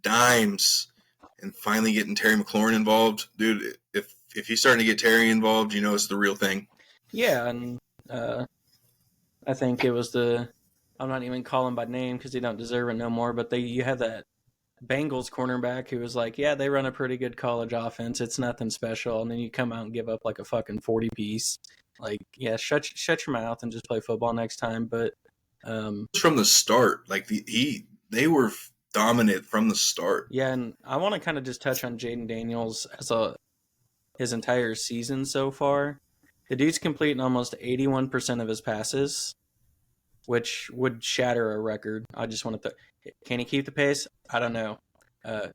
and finally getting Terry McLaurin involved. Dude, if he's starting to get Terry involved, it's the real thing. Yeah, and I think it was I'm not even calling by name because they don't deserve it no more, but you had that Bengals cornerback who was like, yeah, they run a pretty good college offense. It's nothing special. And then you come out and give up like a fucking 40-piece. Like, yeah, shut your mouth and just play football next time. But from the start, like they were dominant from the start. Yeah, and I want to kind of just touch on Jayden Daniels as his entire season so far. The dude's completing almost 81% of his passes, which would shatter a record. I just want to can he keep the pace? I don't know.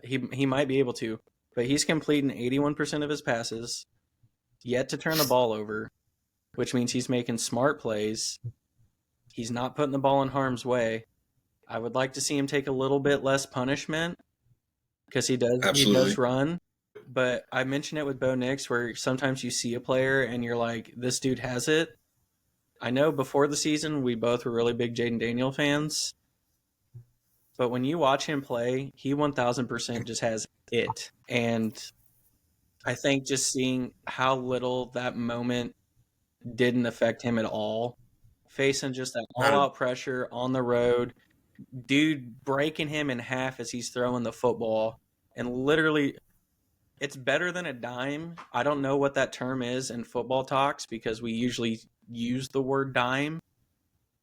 He might be able to, but he's completing 81% of his passes, yet to turn the ball over, which means he's making smart plays. He's not putting the ball in harm's way. I would like to see him take a little bit less punishment because he does run. But I mentioned it with Bo Nix, where sometimes you see a player and you're like, this dude has it. I know before the season, we both were really big Jayden Daniels fans. But when you watch him play, he 1000% just has it. And I think just seeing how little that moment didn't affect him at all, facing just that Not a, all-out pressure on the road, dude breaking him in half as he's throwing the football, and literally, it's better than a dime. I don't know what that term is in football talks because we usually use the word dime,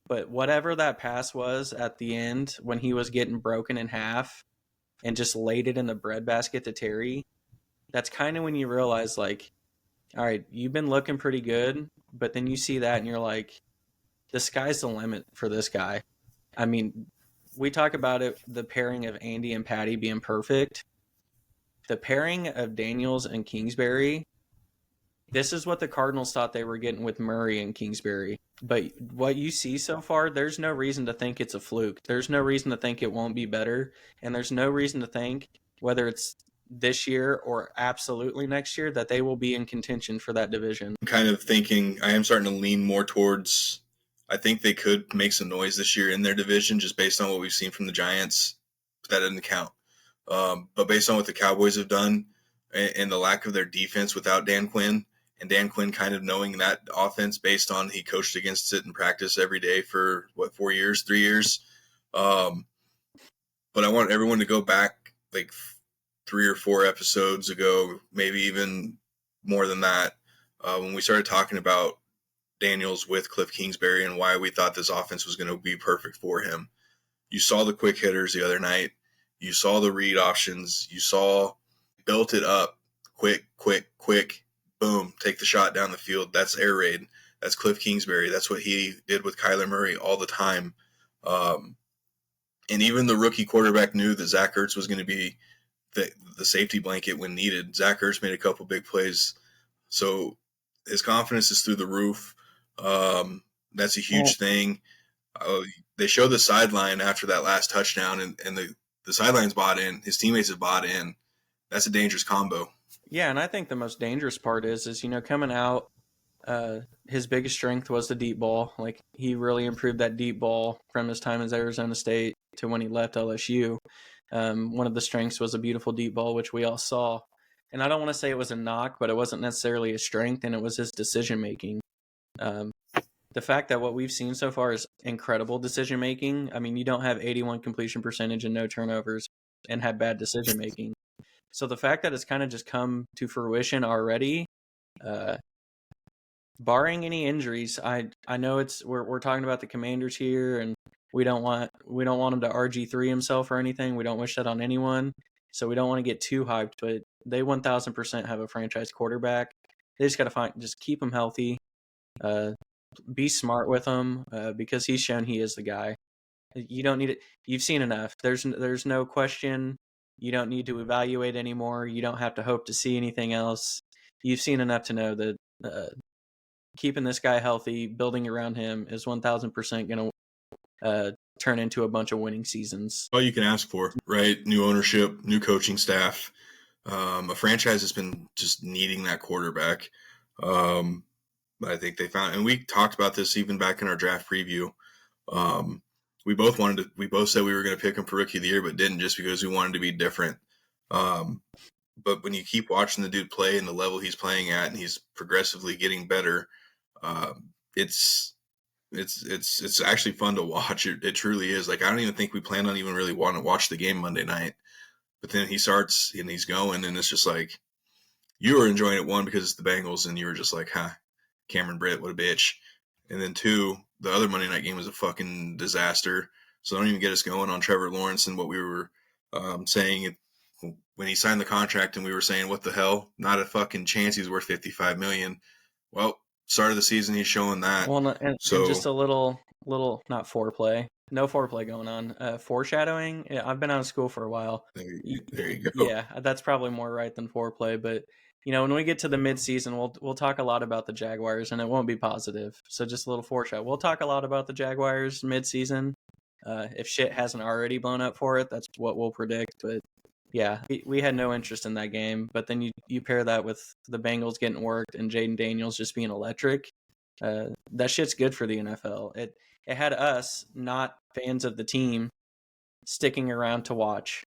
but whatever that pass was at the end when he was getting broken in half and just laid it in the breadbasket to Terry, that's kind of when you realize, like, all right, you've been looking pretty good, but then you see that and you're like, the sky's the limit for this guy. I mean, we talk about it, the pairing of Andy and Patty being perfect. The pairing of Daniels and Kingsbury, this is what the Cardinals thought they were getting with Murray and Kingsbury. But what you see so far, there's no reason to think it's a fluke. There's no reason to think it won't be better. And there's no reason to think, whether it's this year or absolutely next year, that they will be in contention for that division. kind of thinking, I am starting to lean more towards, I think they could make some noise this year in their division just based on what we've seen from the Giants. But that doesn't count. But based on what the Cowboys have done and the lack of their defense without Dan Quinn, and Dan Quinn kind of knowing that offense based on he coached against it in practice every day for, 3 years. But I want everyone to go back like 3 or 4 episodes ago, maybe even more than that, when we started talking about Daniels with Cliff Kingsbury and why we thought this offense was going to be perfect for him. You saw the quick hitters the other night. You saw the read options. You saw built it up quick, boom, take the shot down the field. That's air raid. That's Cliff Kingsbury. That's what he did with Kyler Murray all the time. And even the rookie quarterback knew that Zach Ertz was going to be the safety blanket when needed. Zach Ertz made a couple big plays. So his confidence is through the roof. That's a huge thing. They showed the sideline after that last touchdown, and the sideline's bought in. His teammates have bought in. That's a dangerous combo. Yeah, and I think the most dangerous part is coming out, his biggest strength was the deep ball. Like, he really improved that deep ball from his time as Arizona State to when he left LSU. One of the strengths was a beautiful deep ball, which we all saw. And I don't want to say it was a knock, but it wasn't necessarily a strength, and it was his decision-making. The fact that what we've seen so far is incredible decision-making. I mean, you don't have 81 completion percentage and no turnovers and have bad decision-making. So the fact that it's kind of just come to fruition already, barring any injuries, I know we're talking about the Commanders here, and we don't want him to RG3 himself or anything. We don't wish that on anyone, so we don't want to get too hyped. But they 1000% have a franchise quarterback. They just got to just keep him healthy, be smart with him, because he's shown he is the guy. You don't need it. You've seen enough. There's no question. You don't need to evaluate anymore. You don't have to hope to see anything else. You've seen enough to know that keeping this guy healthy, building around him, is 1000% going to turn into a bunch of winning seasons. All you can ask for, right? New ownership, new coaching staff. A franchise has been just needing that quarterback. I think they found, and we talked about this even back in our draft preview. We both said we were going to pick him for Rookie of the Year, but didn't, just because we wanted to be different. But when you keep watching the dude play and the level he's playing at, and he's progressively getting better, it's actually fun to watch. It truly is. Like, I don't even think we plan on even really wanting to watch the game Monday night. But then he starts and he's going, and it's just like, you were enjoying it, one, because it's the Bengals, and you were just like, Cameron Britt, what a bitch. And then two, the other Monday night game was a fucking disaster. So don't even get us going on Trevor Lawrence and what we were saying when he signed the contract, and we were saying, what the hell? Not a fucking chance he's worth $55 million. Well, start of the season, he's showing that. Well, and just a little not foreplay. No foreplay going on. Foreshadowing. Yeah, I've been out of school for a while. There you go. Yeah, that's probably more right than foreplay. But when we get to the midseason, we'll talk a lot about the Jaguars, and it won't be positive. So just a little foreshadow. We'll talk a lot about the Jaguars midseason. If shit hasn't already blown up for it, that's what we'll predict. But Yeah, we had no interest in that game. But then you pair that with the Bengals getting worked and Jayden Daniels just being electric. That shit's good for the NFL. It had us, not fans of the team, sticking around to watch.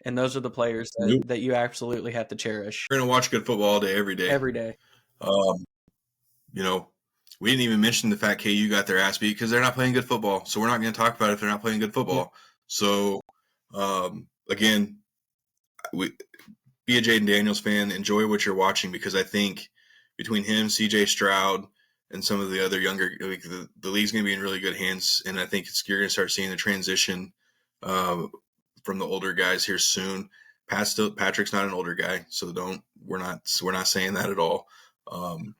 And those are the players that you absolutely have to cherish. We're going to watch good football all day, every day. Every day. You know, we didn't even mention the fact KU got their ass beat because they're not playing good football. So we're not going to talk about it if they're not playing good football. Yeah. So, again, be a Jayden Daniels fan. Enjoy what you're watching, because I think between him, CJ Stroud, and some of the other younger, like the league's going to be in really good hands. And I think you're going to start seeing the transition from the older guys here soon. Patrick's not an older guy, so we're not saying that at all.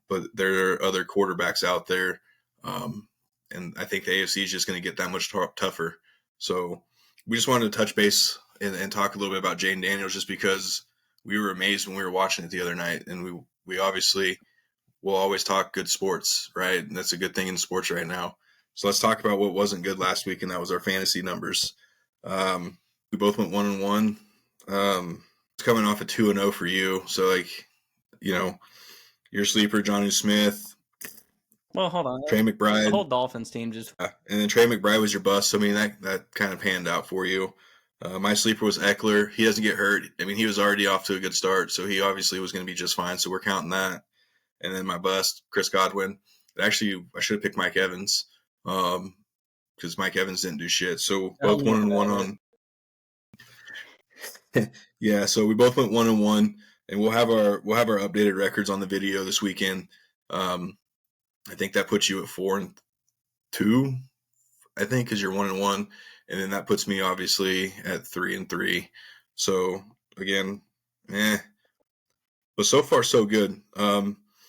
But there are other quarterbacks out there, and I think the AFC is just going to get that much tougher. So we just wanted to touch base and talk a little bit about Jayden Daniels, just because we were amazed when we were watching it the other night, and we obviously will always talk good sports, right? And that's a good thing in sports right now. So let's talk about what wasn't good last week, and that was our fantasy numbers. We both went 1-1. It's coming off a 2-0 for you, so like, you know, your sleeper, Jonnu Smith. Well, hold on. Trey McBride. The whole Dolphins team just. And then Trey McBride was your bust. So, I mean, that kind of panned out for you. My sleeper was Eckler. He doesn't get hurt. I mean, he was already off to a good start, so he obviously was going to be just fine. So we're counting that. And then my bust, Chris Godwin. Actually, I should have picked Mike Evans, because Mike Evans didn't do shit. So both 1-1 on. Yeah, so we both went 1-1, and we'll have our updated records on the video this weekend. I think that puts you at 4-2. I think, because you're 1-1, and then that puts me obviously at 3-3. So again, but so far so good.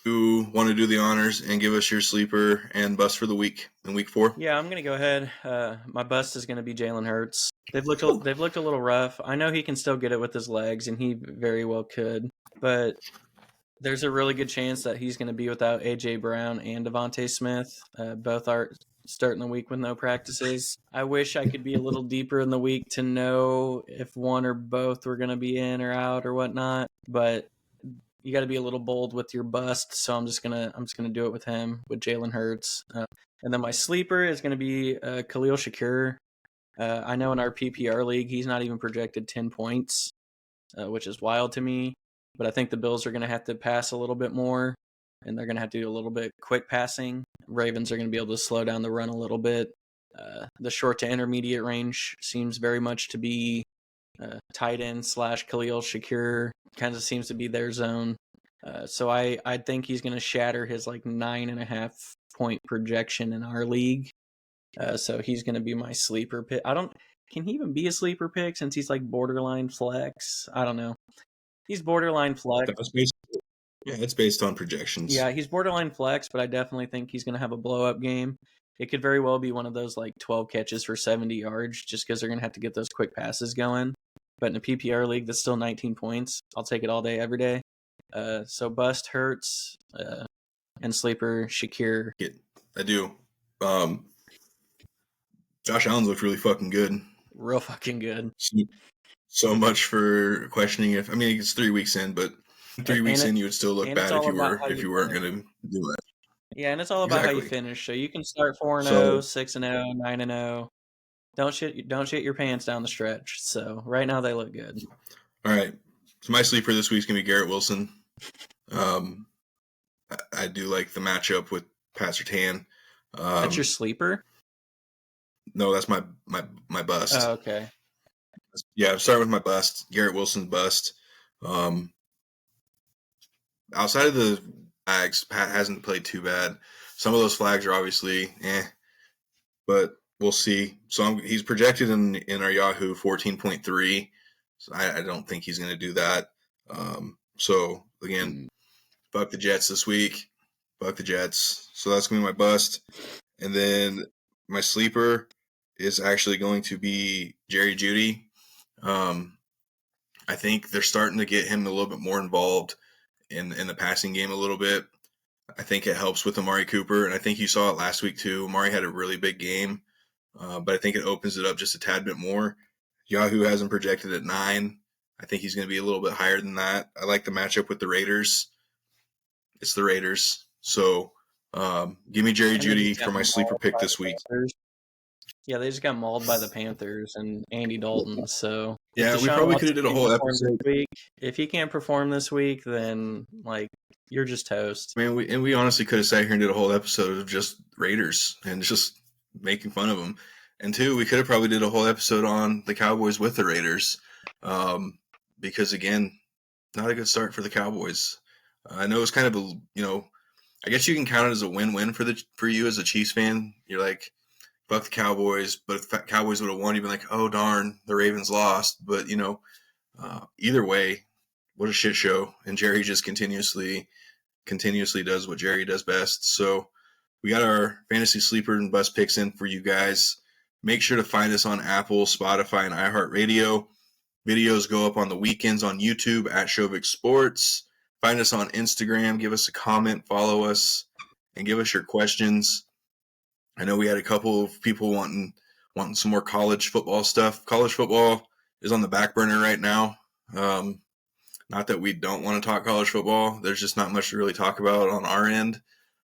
You want to do the honors and give us your sleeper and bust for the week in week 4? Yeah, I'm gonna go ahead. My bust is gonna be Jalen Hurts. They've looked a little rough. I know he can still get it with his legs, and he very well could, but there's a really good chance that he's going to be without A.J. Brown and Devontae Smith. Both are starting the week with no practices. I wish I could be a little deeper in the week to know if one or both were going to be in or out or whatnot, but you got to be a little bold with your bust, so I'm just gonna do it with him, with Jalen Hurts. And then my sleeper is going to be Khalil Shakir. I know in our PPR league he's not even projected 10 points, which is wild to me. But I think the Bills are going to have to pass a little bit more, and they're going to have to do a little bit quick passing. Ravens are going to be able to slow down the run a little bit. The short to intermediate range seems very much to be tight end / Khalil Shakir. Kind of seems to be their zone. So I think he's going to shatter his like 9.5 point projection in our league. So he's going to be my sleeper pick. Can he even be a sleeper pick since he's like borderline flex? I don't know. He's borderline flex. It's based on projections. Yeah, he's borderline flex, but I definitely think he's going to have a blow-up game. It could very well be one of those like 12 catches for 70 yards, just because they're going to have to get those quick passes going. But in a PPR league, that's still 19 points. I'll take it all day, every day. So bust Hurts and sleeper Shakir. I do. Josh Allen's looked really fucking good. Real fucking good. So much for questioning if, I mean, it's 3 weeks in, but 3 weeks in, you would still look bad if you weren't going to do that. Yeah, and it's all about how you finish. So you can start 4-0, 6-0, 9-0. Don't shit your pants down the stretch. So right now they look good. All right. So my sleeper this week is going to be Garrett Wilson. I do like the matchup with Pat Surtain. That's your sleeper? No, that's my bust. Oh, okay. Yeah, I'm starting with my bust. Garrett Wilson's bust. Outside of the flags, Pat hasn't played too bad. Some of those flags are obviously but we'll see. So he's projected in our Yahoo 14.3. So I don't think he's going to do that. So again, fuck the Jets this week. Fuck the Jets. So that's going to be my bust. And then my sleeper is actually going to be Jerry Jeudy. I think they're starting to get him a little bit more involved in the passing game a little bit. I think it helps with Amari Cooper, and I think you saw it last week too. Amari had a really big game, but I think it opens it up just a tad bit more. Yahoo has him projected at 9. I think he's going to be a little bit higher than that. I like the matchup with the Raiders. It's the Raiders. So give me Jerry Jeudy for my sleeper pick this week. Yeah, they just got mauled by the Panthers and Andy Dalton. So yeah, we probably could have did a whole episode. If he can't perform this week, then like you're just toast. Man, we honestly could have sat here and did a whole episode of just Raiders and just making fun of them. And two, we could have probably did a whole episode on the Cowboys with the Raiders, because again, not a good start for the Cowboys. I know it's kind of a, I guess you can count it as a win-win for you as a Chiefs fan. You're like, fuck the Cowboys, but if the Cowboys would have won, you'd be like, oh darn, the Ravens lost. But either way, what a shit show. And Jerry just continuously does what Jerry does best. So we got our fantasy sleeper and bust picks in for you guys. Make sure to find us on Apple, Spotify, and iHeartRadio. Videos go up on the weekends on YouTube at Shovick Sports. Find us on Instagram. Give us a comment, follow us, and give us your questions. I know we had a couple of people wanting some more college football stuff. College football is on the back burner right now. Not that we don't want to talk college football. There's just not much to really talk about on our end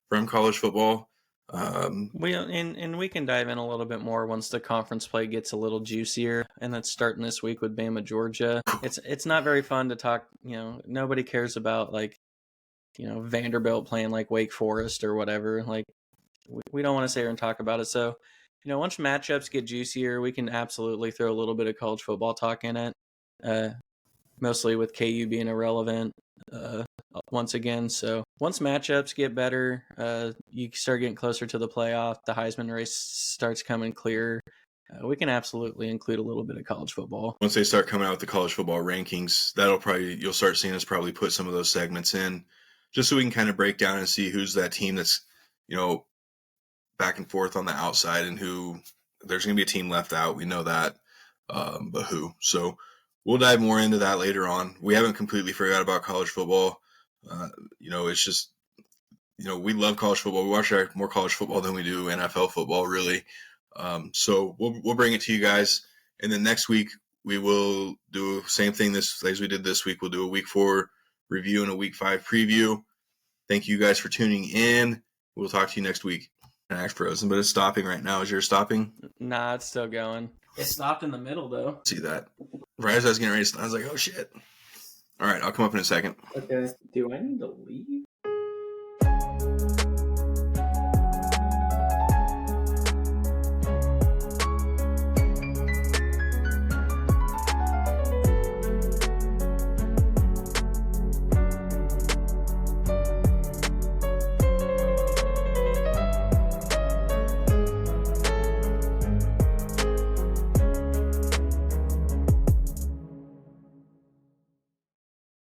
from college football. We can dive in a little bit more once the conference play gets a little juicier, and that's starting this week with Bama, Georgia. It's not very fun to talk. Nobody cares about Vanderbilt playing like Wake Forest or whatever. Like we don't want to sit here and talk about it. So once matchups get juicier, we can absolutely throw a little bit of college football talk in it. Mostly with KU being irrelevant once again. So once matchups get better, you start getting closer to the playoff, the Heisman race starts coming clear. We can absolutely include a little bit of college football. Once they start coming out with the college football rankings, you'll start seeing us probably put some of those segments in just so we can kind of break down and see who's that team that's, back and forth on the outside and who there's going to be a team left out. We know that, but who? So we'll dive more into that later on. We haven't completely forgot about college football. It's just, we love college football. We watch more college football than we do NFL football, really. So we'll bring it to you guys. And then next week, we will do the same thing as we did this week. We'll do a week 4 review and a week 5 preview. Thank you guys for tuning in. We'll talk to you next week. Act frozen, but it's stopping right now. Is yours stopping? Nah, it's still going. It stopped in the middle, though. See that? Right as I was getting ready to stop, I was like, oh, shit. All right, I'll come up in a second. Okay. Do I need to leave?